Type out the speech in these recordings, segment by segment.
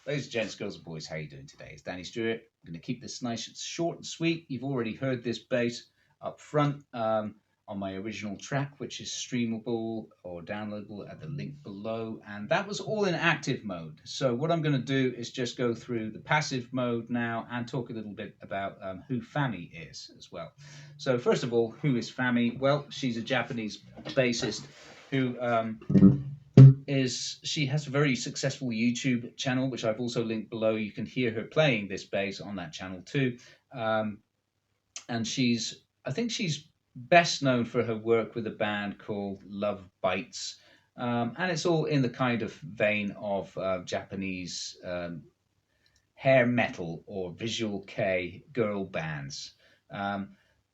Ladies and gents, girls and boys, how you doing today? It's Danny Stewart. I'm going to keep this nice and short and sweet. You've already heard this bass up front on my original track, which is streamable or downloadable at the link below. And that was all in active mode. So what I'm going to do is just go through the passive mode now and talk a little bit about who Fami is as well. So first of all, who is Fami? Well, she's a Japanese bassist who... she has a very successful YouTube channel, which I've also linked below. You can hear her playing this bass on that channel too. And I think she's best known for her work with a band called Love Bites. And it's all in the kind of vein of Japanese hair metal or visual kei girl bands. Kind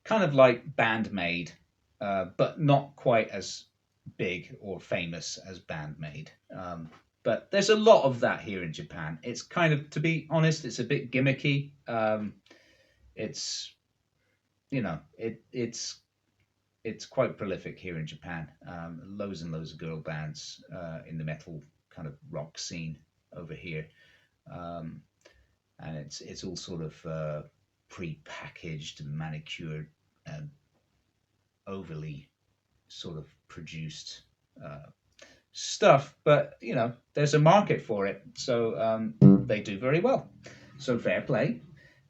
of like Bandmade, but not quite as big or famous as Bandmade, but there's a lot of that here in Japan. It's kind of, to be honest, it's a bit gimmicky. It's, you know, it's quite prolific here in Japan. Loads and loads of girl bands in the metal kind of rock scene over here, and it's all sort of pre-packaged, manicured, and overly sort of produced stuff, but you know, there's a market for it, so they do very well. So fair play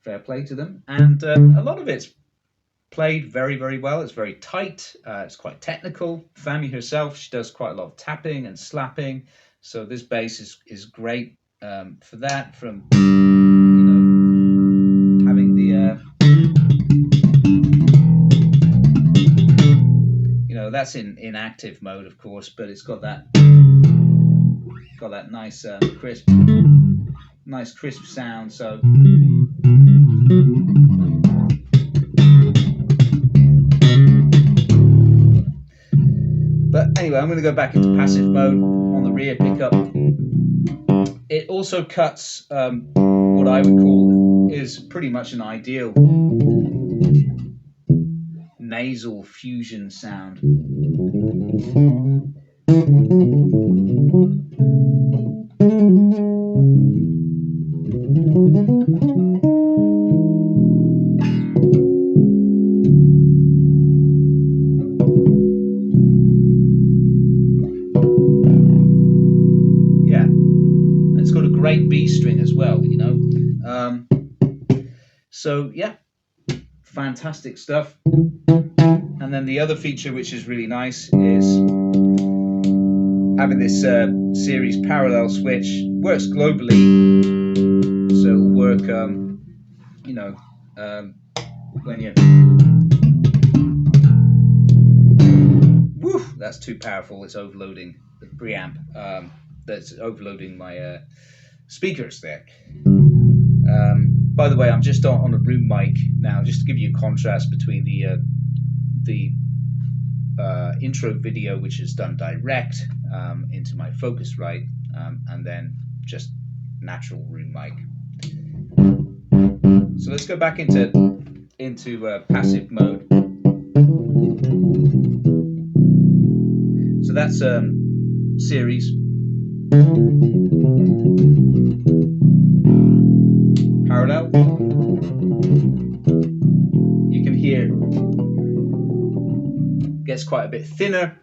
to them. And a lot of it's played very, very well. It's very tight. It's quite technical. Fami herself, she does quite a lot of tapping and slapping, so this bass is great for that. From, you know, having the that's in active mode, of course, but it's got that nice crisp sound. So but anyway, I'm going to go back into passive mode on the rear pickup. It also cuts what I would call is pretty much an ideal nasal fusion sound. Yeah, it's got a great B string as well, you know. So yeah, fantastic stuff. And then the other feature, which is really nice, is having this series parallel switch. Works globally, so it'll work, you know, when you... Woo, that's too powerful. It's overloading the preamp. That's overloading my speakers there. By the way, I'm just on a room mic now, just to give you a contrast between the intro video, which is done direct into my Focusrite, and then just natural room mic. So let's go back into passive mode. So that's series. Parallel. You can hear it gets quite a bit thinner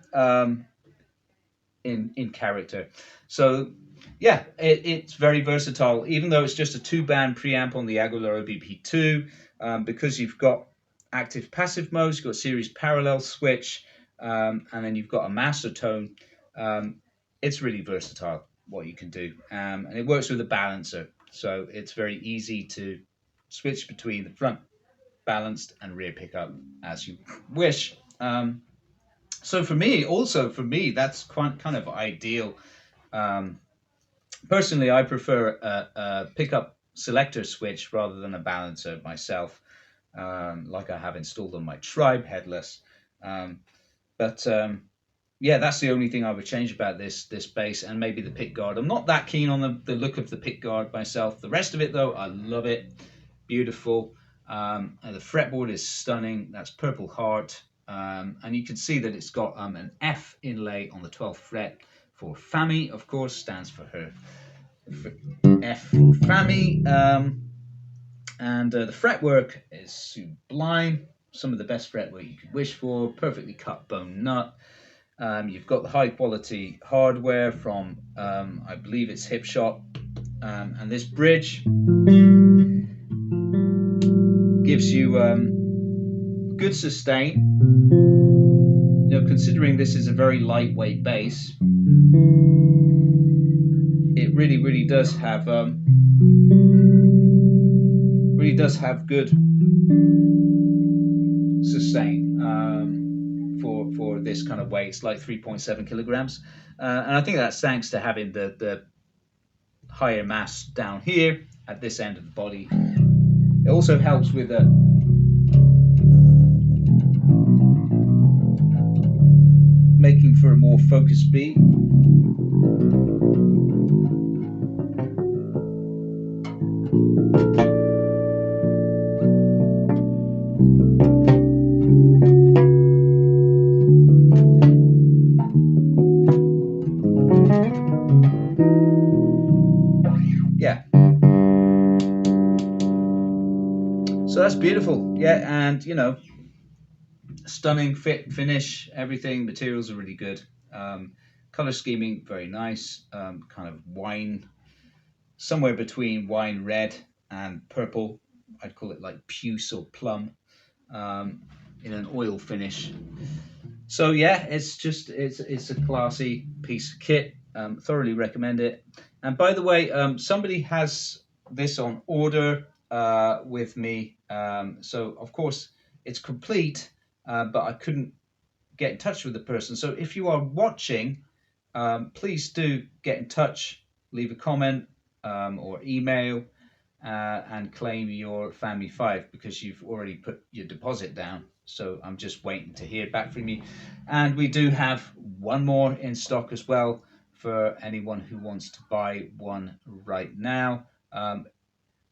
in character. So yeah, it's very versatile. Even though it's just a 2-band preamp on the Aguilar OBP2, because you've got active passive modes, you've got series parallel switch, and then you've got a master tone. It's really versatile what you can do, and it works with a balancer, so it's very easy to switch between the front balanced and rear pickup as you wish. So for me, that's quite kind of ideal. Um, Personally, I prefer a pickup selector switch rather than a balancer myself, like I have installed on my Tribe headless. Um, but yeah, that's the only thing I would change about this bass, and maybe the pick guard. I'm not that keen on the look of the pick guard myself. The rest of it, though, I love it. Beautiful. And the fretboard is stunning. That's Purple Heart. And you can see that it's got an F inlay on the 12th fret for Fami, of course, stands for her F for Fami. And the fretwork is sublime. Some of the best fretwork you could wish for. Perfectly cut bone nut. You've got the high quality hardware from, I believe it's Hipshot. And this bridge gives you good sustain. You know, considering this is a very lightweight bass, it really does have good sustain for this kind of weight. It's like 3.7 kilograms, and I think that's thanks to having the higher mass down here at this end of the body. It also helps with making for a more focused beat. Yeah. So that's beautiful. Yeah, and you know, stunning fit finish, everything. Materials are really good. Color scheming, very nice. Kind of wine, somewhere between wine red and purple. I'd call it like puce or plum, in an oil finish. So yeah, it's a classy piece of kit. Thoroughly recommend it. And by the way, somebody has this on order with me. So of course it's complete, but I couldn't get in touch with the person. So if you are watching, please do get in touch, leave a comment or email, and claim your Fami 5 because you've already put your deposit down. So I'm just waiting to hear back from you. And we do have one more in stock as well for anyone who wants to buy one right now.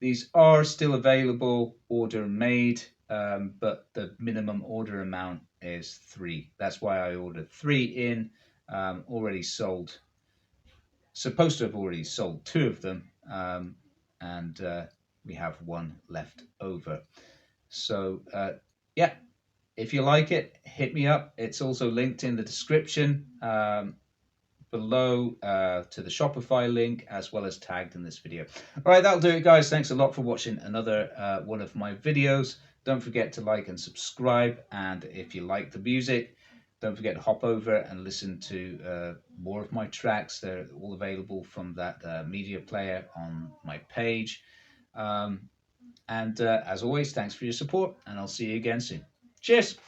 These are still available, order made, but the minimum order amount is 3. That's why I ordered 3 in, already sold. Supposed to have already sold 2 of them, and we have 1 left over. So yeah, if you like it, hit me up. It's also linked in the description below to the Shopify link, as well as tagged in this video. All right, that'll do it, guys. Thanks a lot for watching another one of my videos. Don't forget to like and subscribe, and if you like the music, don't forget to hop over and listen to more of my tracks. They're all available from that media player on my page. And as always, thanks for your support, and I'll see you again soon. Cheers!